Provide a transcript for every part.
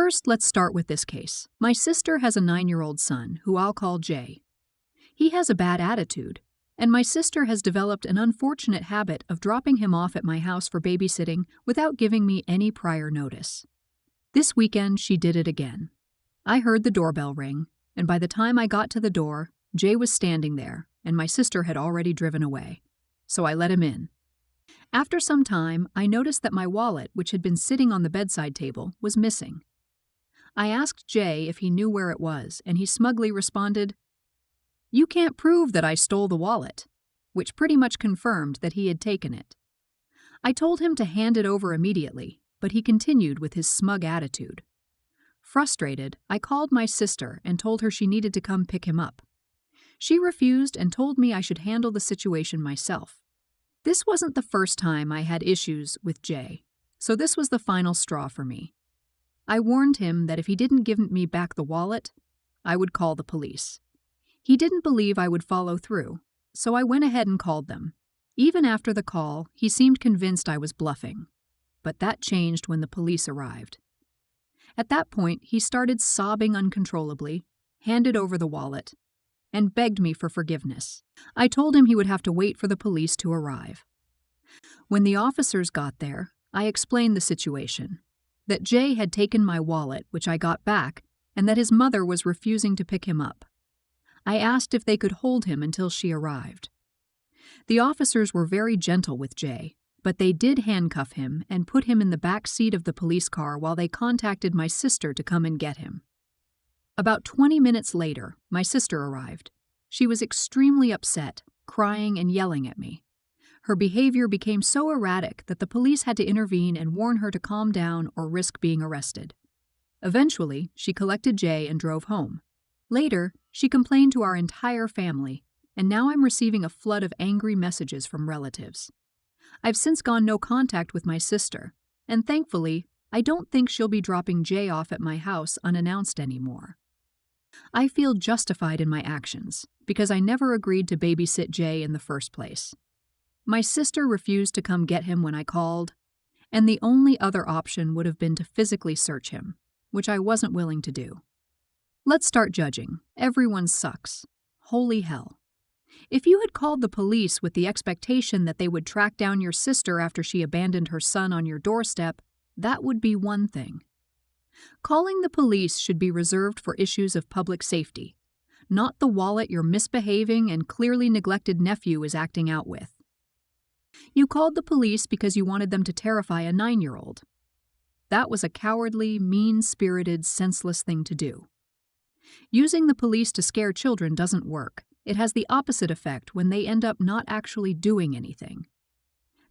First, let's start with this case. My sister has a 9-year-old son, who I'll call Jay. He has a bad attitude, and my sister has developed an unfortunate habit of dropping him off at my house for babysitting without giving me any prior notice. This weekend, she did it again. I heard the doorbell ring, and by the time I got to the door, Jay was standing there, and my sister had already driven away. So I let him in. After some time, I noticed that my wallet, which had been sitting on the bedside table, was missing. I asked Jay if he knew where it was, and he smugly responded, "You can't prove that I stole the wallet," which pretty much confirmed that he had taken it. I told him to hand it over immediately, but he continued with his smug attitude. Frustrated, I called my sister and told her she needed to come pick him up. She refused and told me I should handle the situation myself. This wasn't the first time I had issues with Jay, so this was the final straw for me. I warned him that if he didn't give me back the wallet, I would call the police. He didn't believe I would follow through, so I went ahead and called them. Even after the call, he seemed convinced I was bluffing. But that changed when the police arrived. At that point, he started sobbing uncontrollably, handed over the wallet, and begged me for forgiveness. I told him he would have to wait for the police to arrive. When the officers got there, I explained the situation, that Jay had taken my wallet, which I got back, and that his mother was refusing to pick him up. I asked if they could hold him until she arrived. The officers were very gentle with Jay, but they did handcuff him and put him in the back seat of the police car while they contacted my sister to come and get him. About 20 minutes later, my sister arrived. She was extremely upset, crying and yelling at me. Her behavior became so erratic that the police had to intervene and warn her to calm down or risk being arrested. Eventually, she collected Jay and drove home. Later, she complained to our entire family, and now I'm receiving a flood of angry messages from relatives. I've since gone no contact with my sister, and thankfully, I don't think she'll be dropping Jay off at my house unannounced anymore. I feel justified in my actions, because I never agreed to babysit Jay in the first place. My sister refused to come get him when I called, and the only other option would have been to physically search him, which I wasn't willing to do. Let's start judging. Everyone sucks. Holy hell. If you had called the police with the expectation that they would track down your sister after she abandoned her son on your doorstep, that would be one thing. Calling the police should be reserved for issues of public safety, not the wallet your misbehaving and clearly neglected nephew is acting out with. You called the police because you wanted them to terrify a 9-year-old. That was a cowardly, mean-spirited, senseless thing to do. Using the police to scare children doesn't work. It has the opposite effect when they end up not actually doing anything.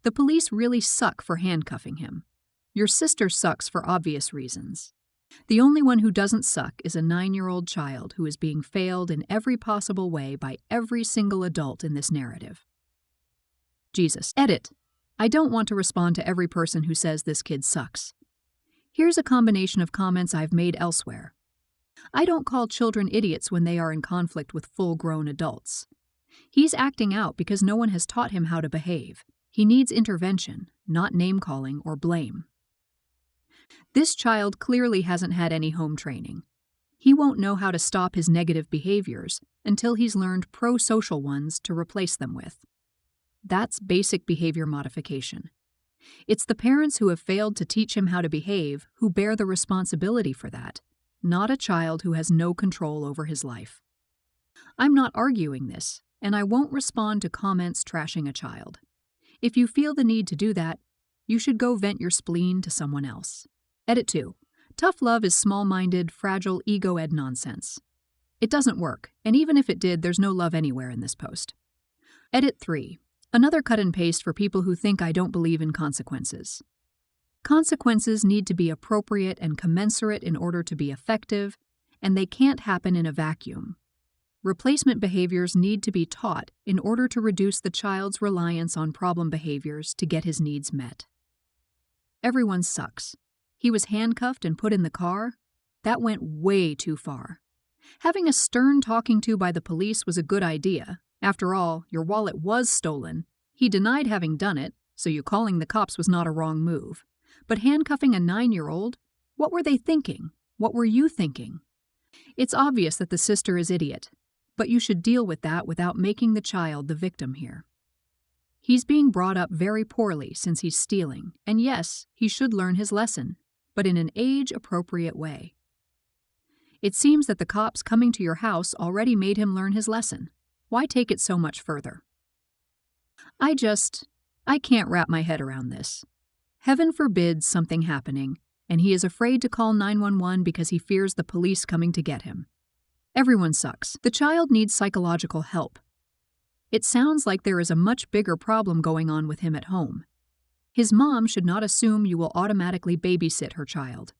The police really suck for handcuffing him. Your sister sucks for obvious reasons. The only one who doesn't suck is a 9-year-old child who is being failed in every possible way by every single adult in this narrative. Jesus. Edit. I don't want to respond to every person who says this kid sucks. Here's a combination of comments I've made elsewhere. I don't call children idiots when they are in conflict with full-grown adults. He's acting out because no one has taught him how to behave. He needs intervention, not name-calling or blame. This child clearly hasn't had any home training. He won't know how to stop his negative behaviors until he's learned pro-social ones to replace them with. That's basic behavior modification. It's the parents who have failed to teach him how to behave who bear the responsibility for that, not a child who has no control over his life. I'm not arguing this, and I won't respond to comments trashing a child. If you feel the need to do that, you should go vent your spleen to someone else. Edit 2. Tough love is small-minded, fragile, ego-ed nonsense. It doesn't work, and even if it did, there's no love anywhere in this post. Edit 3. Another cut and paste for people who think I don't believe in consequences. Consequences need to be appropriate and commensurate in order to be effective, and they can't happen in a vacuum. Replacement behaviors need to be taught in order to reduce the child's reliance on problem behaviors to get his needs met. Everyone sucks. He was handcuffed and put in the car? That went way too far. Having a stern talking to by the police was a good idea. After all, your wallet was stolen. He denied having done it, so you calling the cops was not a wrong move. But handcuffing a 9-year-old? What were they thinking? What were you thinking? It's obvious that the sister is idiot, but you should deal with that without making the child the victim here. He's being brought up very poorly since he's stealing, and yes, he should learn his lesson, but in an age-appropriate way. It seems that the cops coming to your house already made him learn his lesson. Why take it so much further? I can't wrap my head around this. Heaven forbids something happening, and he is afraid to call 911 because he fears the police coming to get him. Everyone sucks. The child needs psychological help. It sounds like there is a much bigger problem going on with him at home. His mom should not assume you will automatically babysit her child.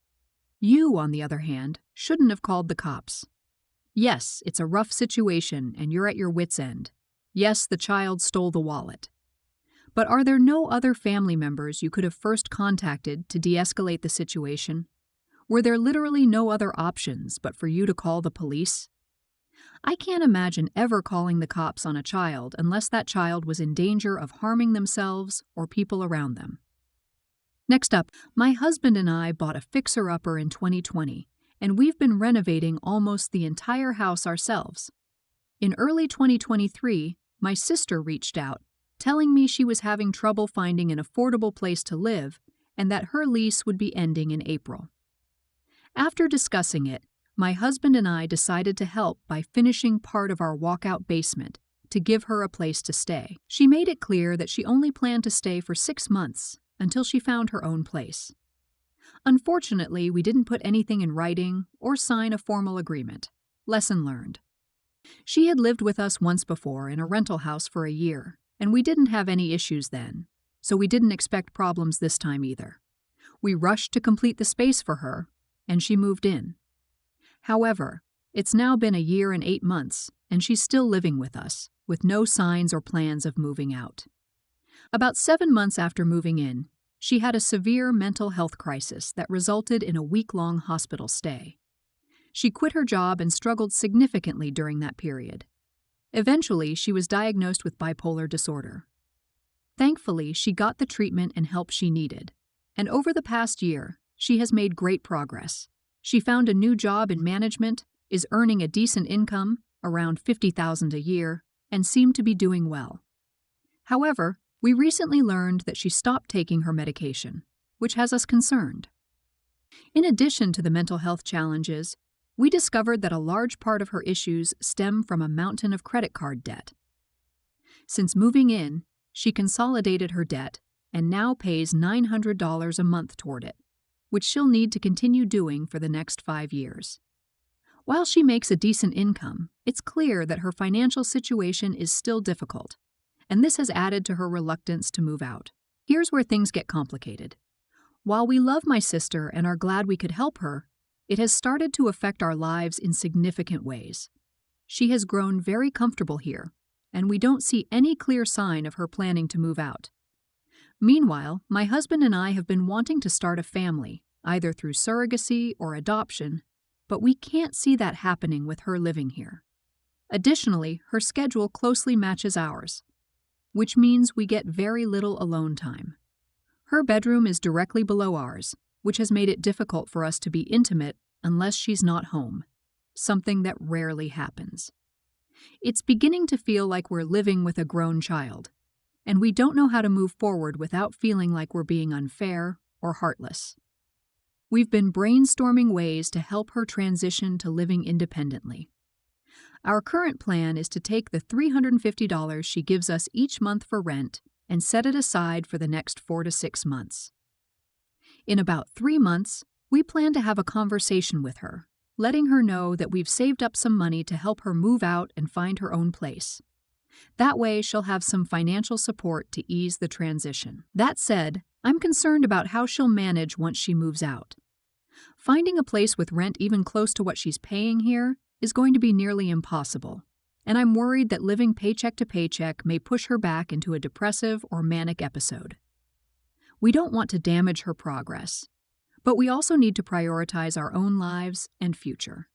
You, on the other hand, shouldn't have called the cops. Yes, it's a rough situation and you're at your wit's end. Yes, the child stole the wallet. But are there no other family members you could have first contacted to de-escalate the situation? Were there literally no other options but for you to call the police? I can't imagine ever calling the cops on a child unless that child was in danger of harming themselves or people around them. Next up, my husband and I bought a fixer-upper in 2020, and we've been renovating almost the entire house ourselves. In early 2023, my sister reached out, telling me she was having trouble finding an affordable place to live and that her lease would be ending in April. After discussing it, my husband and I decided to help by finishing part of our walkout basement to give her a place to stay. She made it clear that she only planned to stay for 6 months until she found her own place. Unfortunately, we didn't put anything in writing or sign a formal agreement. Lesson learned. She had lived with us once before in a rental house for a year, and we didn't have any issues then, so we didn't expect problems this time either. We rushed to complete the space for her, and she moved in. However, it's now been a year and 8 months, and she's still living with us, with no signs or plans of moving out. About 7 months after moving in, she had a severe mental health crisis that resulted in a week-long hospital stay. She quit her job and struggled significantly during that period. Eventually, she was diagnosed with bipolar disorder. Thankfully, she got the treatment and help she needed, and over the past year, she has made great progress. She found a new job in management, is earning a decent income, around $50,000 a year, and seemed to be doing well. However, we recently learned that she stopped taking her medication, which has us concerned. In addition to the mental health challenges, we discovered that a large part of her issues stem from a mountain of credit card debt. Since moving in, she consolidated her debt and now pays $900 a month toward it, which she'll need to continue doing for the next 5 years. While she makes a decent income, it's clear that her financial situation is still difficult, and this has added to her reluctance to move out. Here's where things get complicated. While we love my sister and are glad we could help her, it has started to affect our lives in significant ways. She has grown very comfortable here, and we don't see any clear sign of her planning to move out. Meanwhile, my husband and I have been wanting to start a family, either through surrogacy or adoption, but we can't see that happening with her living here. Additionally, her schedule closely matches ours, which means we get very little alone time. Her bedroom is directly below ours, which has made it difficult for us to be intimate unless she's not home, something that rarely happens. It's beginning to feel like we're living with a grown child, and we don't know how to move forward without feeling like we're being unfair or heartless. We've been brainstorming ways to help her transition to living independently. Our current plan is to take the $350 she gives us each month for rent and set it aside for the next 4 to 6 months. In about 3 months, we plan to have a conversation with her, letting her know that we've saved up some money to help her move out and find her own place. That way, she'll have some financial support to ease the transition. That said, I'm concerned about how she'll manage once she moves out. Finding a place with rent even close to what she's paying here is going to be nearly impossible, and I'm worried that living paycheck to paycheck may push her back into a depressive or manic episode. We don't want to damage her progress, but we also need to prioritize our own lives and future.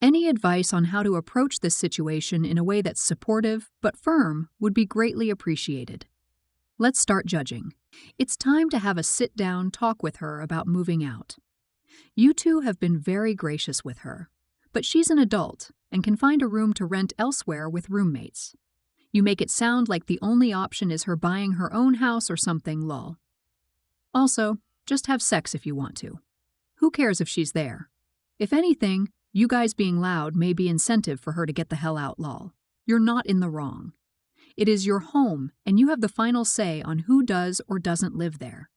Any advice on how to approach this situation in a way that's supportive but firm would be greatly appreciated. Let's start judging. It's time to have a sit-down talk with her about moving out. You two have been very gracious with her, but she's an adult and can find a room to rent elsewhere with roommates. You make it sound like the only option is her buying her own house or something, lol. Also, just have sex if you want to. Who cares if she's there? If anything, you guys being loud may be incentive for her to get the hell out, lol. You're not in the wrong. It is your home, and you have the final say on who does or doesn't live there.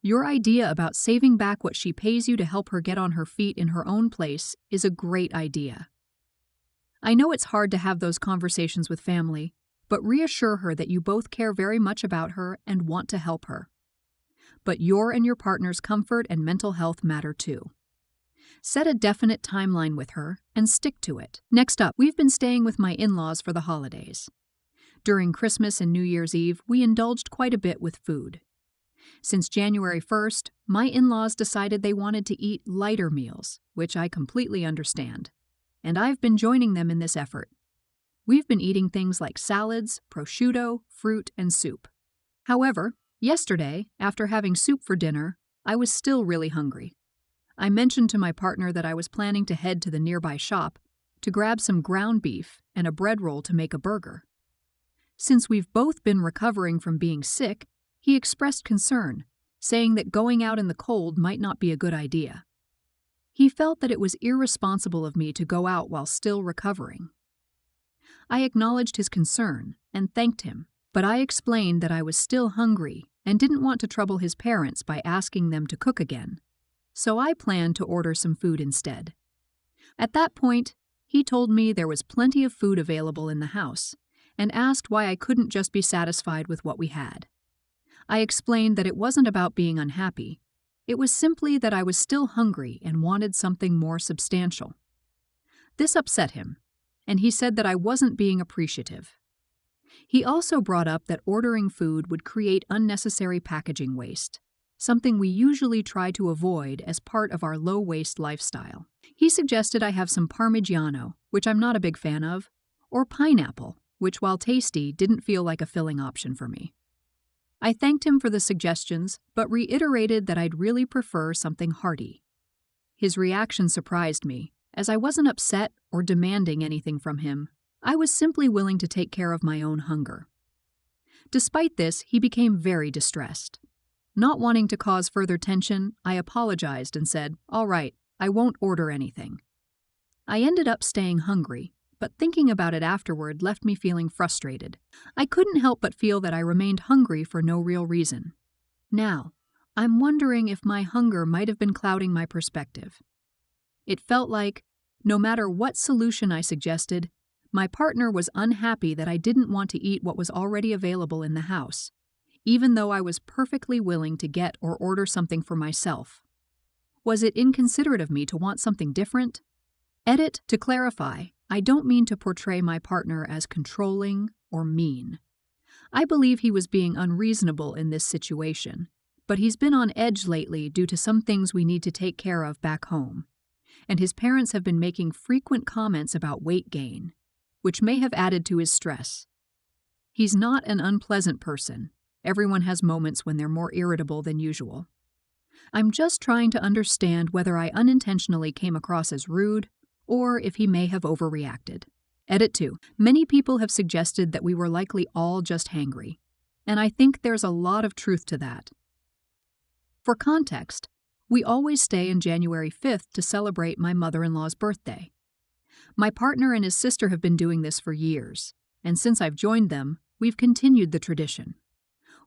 Your idea about saving back what she pays you to help her get on her feet in her own place is a great idea. I know it's hard to have those conversations with family, but reassure her that you both care very much about her and want to help her. But your and your partner's comfort and mental health matter too. Set a definite timeline with her and stick to it. Next up, we've been staying with my in-laws for the holidays. During Christmas and New Year's Eve, we indulged quite a bit with food. Since January 1st, my in-laws decided they wanted to eat lighter meals, which I completely understand. And I've been joining them in this effort. We've been eating things like salads, prosciutto, fruit, and soup. However, yesterday, after having soup for dinner, I was still really hungry. I mentioned to my partner that I was planning to head to the nearby shop to grab some ground beef and a bread roll to make a burger. Since we've both been recovering from being sick, he expressed concern, saying that going out in the cold might not be a good idea. He felt that it was irresponsible of me to go out while still recovering. I acknowledged his concern and thanked him, but I explained that I was still hungry and didn't want to trouble his parents by asking them to cook again, so I planned to order some food instead. At that point, he told me there was plenty of food available in the house and asked why I couldn't just be satisfied with what we had. I explained that it wasn't about being unhappy. It was simply that I was still hungry and wanted something more substantial. This upset him, and he said that I wasn't being appreciative. He also brought up that ordering food would create unnecessary packaging waste, something we usually try to avoid as part of our low-waste lifestyle. He suggested I have some Parmigiano, which I'm not a big fan of, or pineapple, which, while tasty, didn't feel like a filling option for me. I thanked him for the suggestions, but reiterated that I'd really prefer something hearty. His reaction surprised me, as I wasn't upset or demanding anything from him. I was simply willing to take care of my own hunger. Despite this, he became very distressed. Not wanting to cause further tension, I apologized and said, "All right, I won't order anything." I ended up staying hungry, but thinking about it afterward left me feeling frustrated. I couldn't help but feel that I remained hungry for no real reason. Now, I'm wondering if my hunger might have been clouding my perspective. It felt like, no matter what solution I suggested, my partner was unhappy that I didn't want to eat what was already available in the house, even though I was perfectly willing to get or order something for myself. Was it inconsiderate of me to want something different? Edit, to clarify, I don't mean to portray my partner as controlling or mean. I believe he was being unreasonable in this situation, but he's been on edge lately due to some things we need to take care of back home, and his parents have been making frequent comments about weight gain, which may have added to his stress. He's not an unpleasant person. Everyone has moments when they're more irritable than usual. I'm just trying to understand whether I unintentionally came across as rude or if he may have overreacted. Edit 2. Many people have suggested that we were likely all just hangry, and I think there's a lot of truth to that. For context, we always stay on January 5th to celebrate my mother-in-law's birthday. My partner and his sister have been doing this for years, and since I've joined them, we've continued the tradition.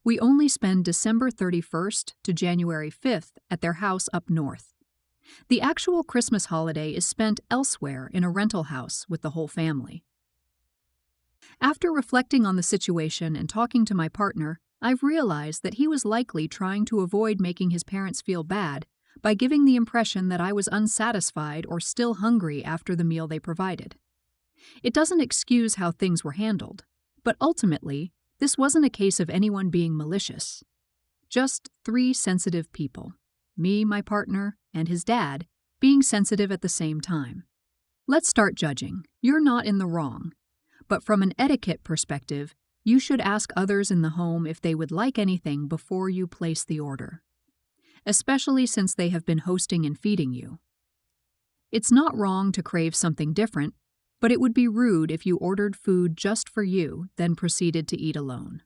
We only spend December 31st to January 5th at their house up north. The actual Christmas holiday is spent elsewhere in a rental house with the whole family. After reflecting on the situation and talking to my partner, I've realized that he was likely trying to avoid making his parents feel bad by giving the impression that I was unsatisfied or still hungry after the meal they provided. It doesn't excuse how things were handled, but ultimately, this wasn't a case of anyone being malicious. Just three sensitive people, me, my partner, and his dad, being sensitive at the same time. Let's start judging. You're not in the wrong. But from an etiquette perspective, you should ask others in the home if they would like anything before you place the order. especially since they have been hosting and feeding you. It's not wrong to crave something different, but it would be rude if you ordered food just for you, then proceeded to eat alone.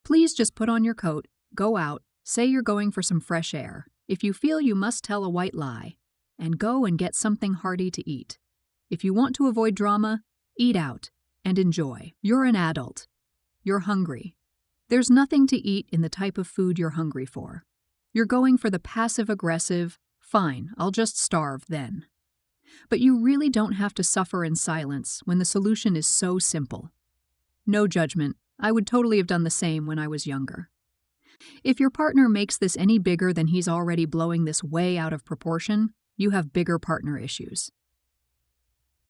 Please just put on your coat, go out, say you're going for some fresh air. If you feel you must tell a white lie, and go and get something hearty to eat. If you want to avoid drama, eat out and enjoy. You're an adult. You're hungry. There's nothing to eat in the type of food you're hungry for. You're going for the passive-aggressive, fine, I'll just starve then. But you really don't have to suffer in silence when the solution is so simple. No judgment, I would totally have done the same when I was younger. If your partner makes this any bigger than he's already blowing this way out of proportion, you have bigger partner issues.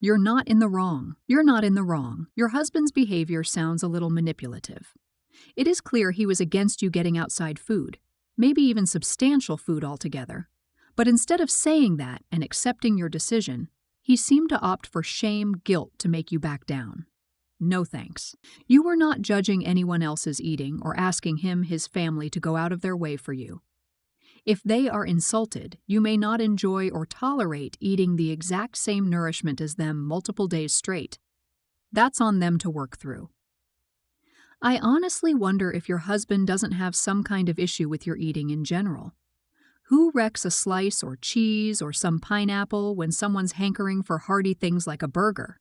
You're not in the wrong. You're not in the wrong. Your husband's behavior sounds a little manipulative. It is clear he was against you getting outside food, maybe even substantial food altogether. But instead of saying that and accepting your decision, he seemed to opt for shame, guilt to make you back down. No thanks. You were not judging anyone else's eating or asking him, his family, to go out of their way for you. If they are insulted, you may not enjoy or tolerate eating the exact same nourishment as them multiple days straight. That's on them to work through. I honestly wonder if your husband doesn't have some kind of issue with your eating in general. Who wrecks a slice or cheese or some pineapple when someone's hankering for hearty things like a burger?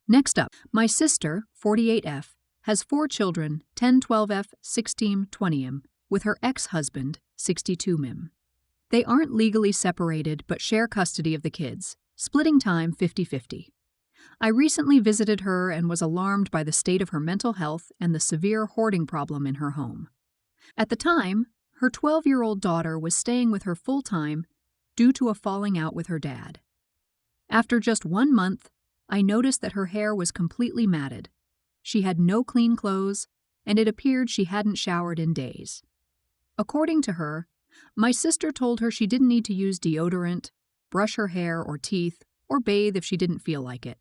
Next up, my sister, 48F, has 4 children, 10, 12F, 16, 20M, with her ex-husband, 62M. They aren't legally separated but share custody of the kids, splitting time 50-50. I recently visited her and was alarmed by the state of her mental health and the severe hoarding problem in her home. At the time, her 12-year-old daughter was staying with her full-time due to a falling out with her dad. After just 1 month, I noticed that her hair was completely matted. She had no clean clothes, and it appeared she hadn't showered in days. According to her, my sister told her she didn't need to use deodorant, brush her hair or teeth, or bathe if she didn't feel like it.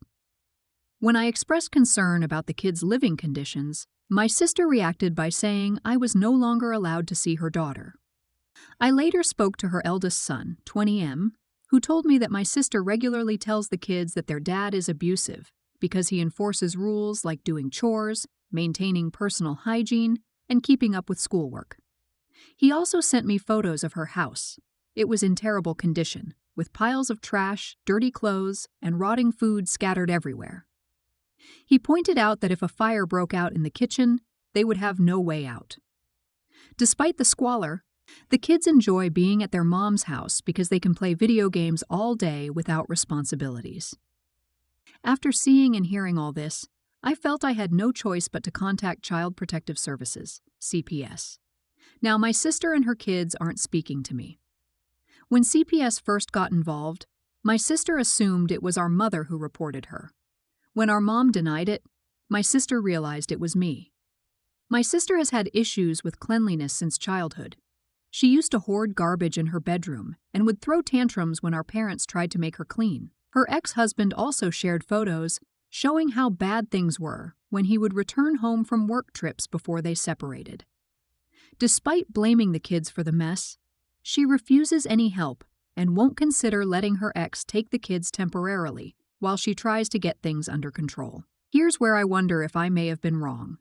When I expressed concern about the kids' living conditions, my sister reacted by saying I was no longer allowed to see her daughter. I later spoke to her eldest son, 20M, who told me that my sister regularly tells the kids that their dad is abusive because he enforces rules like doing chores, maintaining personal hygiene, and keeping up with schoolwork. He also sent me photos of her house. It was in terrible condition, with piles of trash, dirty clothes, and rotting food scattered everywhere. He pointed out that if a fire broke out in the kitchen, they would have no way out. Despite the squalor, the kids enjoy being at their mom's house because they can play video games all day without responsibilities. After seeing and hearing all this, I felt I had no choice but to contact Child Protective Services, CPS. Now, my sister and her kids aren't speaking to me. When CPS first got involved, my sister assumed it was our mother who reported her. When our mom denied it, my sister realized it was me. My sister has had issues with cleanliness since childhood. She used to hoard garbage in her bedroom and would throw tantrums when our parents tried to make her clean. Her ex-husband also shared photos showing how bad things were when he would return home from work trips before they separated. Despite blaming the kids for the mess, she refuses any help and won't consider letting her ex take the kids temporarily while she tries to get things under control. Here's where I wonder if I may have been wrong.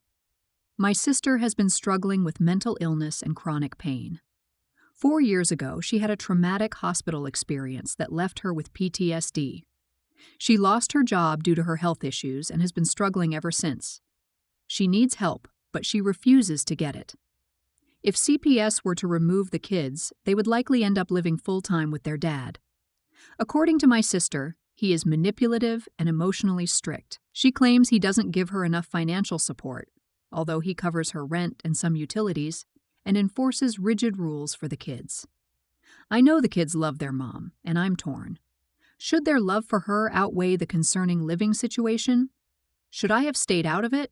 My sister has been struggling with mental illness and chronic pain. 4 years ago, she had a traumatic hospital experience that left her with PTSD. She lost her job due to her health issues and has been struggling ever since. She needs help, but she refuses to get it. If CPS were to remove the kids, they would likely end up living full-time with their dad. According to my sister, he is manipulative and emotionally strict. She claims he doesn't give her enough financial support, although he covers her rent and some utilities, and enforces rigid rules for the kids. I know the kids love their mom, and I'm torn. Should their love for her outweigh the concerning living situation? Should I have stayed out of it?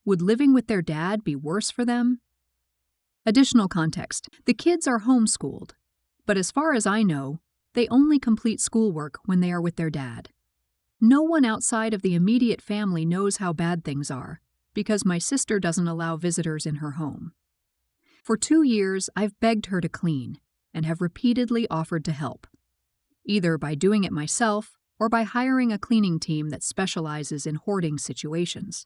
Would living with their dad be worse for them? Additional context: the kids are homeschooled, but as far as I know, they only complete schoolwork when they are with their dad. No one outside of the immediate family knows how bad things are, because my sister doesn't allow visitors in her home. For 2 years, I've begged her to clean and have repeatedly offered to help, either by doing it myself or by hiring a cleaning team that specializes in hoarding situations.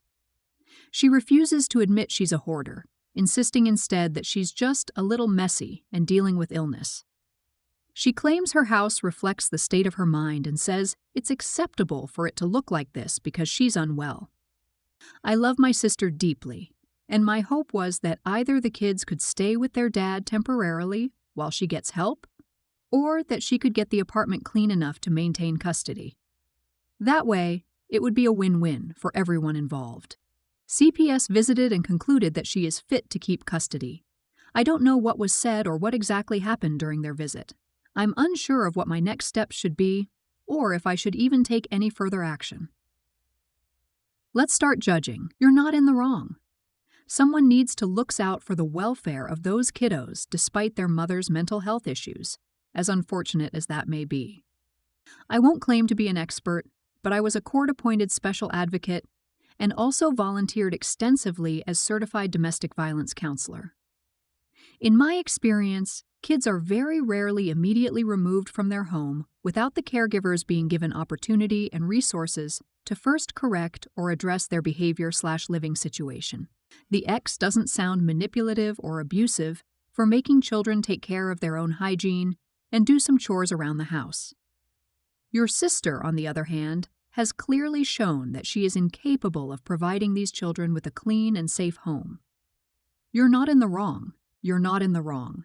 She refuses to admit she's a hoarder, insisting instead that she's just a little messy and dealing with illness. She claims her house reflects the state of her mind and says it's acceptable for it to look like this because she's unwell. I love my sister deeply, and my hope was that either the kids could stay with their dad temporarily while she gets help, or that she could get the apartment clean enough to maintain custody. That way, it would be a win-win for everyone involved. CPS visited and concluded that she is fit to keep custody. I don't know what was said or what exactly happened during their visit. I'm unsure of what my next steps should be, or if I should even take any further action. Let's start judging. You're not in the wrong. Someone needs to look out for the welfare of those kiddos despite their mother's mental health issues, as unfortunate as that may be. I won't claim to be an expert, but I was a court-appointed special advocate and also volunteered extensively as certified domestic violence counselor. In my experience, kids are very rarely immediately removed from their home without the caregivers being given opportunity and resources to first correct or address their behavior/living situation. The X doesn't sound manipulative or abusive for making children take care of their own hygiene and do some chores around the house. Your sister, on the other hand, has clearly shown that she is incapable of providing these children with a clean and safe home. You're not in the wrong. You're not in the wrong.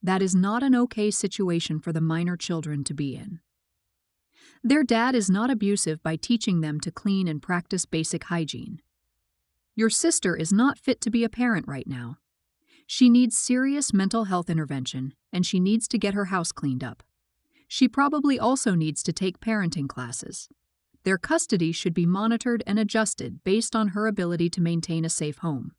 That is not an okay situation for the minor children to be in. Their dad is not abusive by teaching them to clean and practice basic hygiene. Your sister is not fit to be a parent right now. She needs serious mental health intervention, and she needs to get her house cleaned up. She probably also needs to take parenting classes. Their custody should be monitored and adjusted based on her ability to maintain a safe home.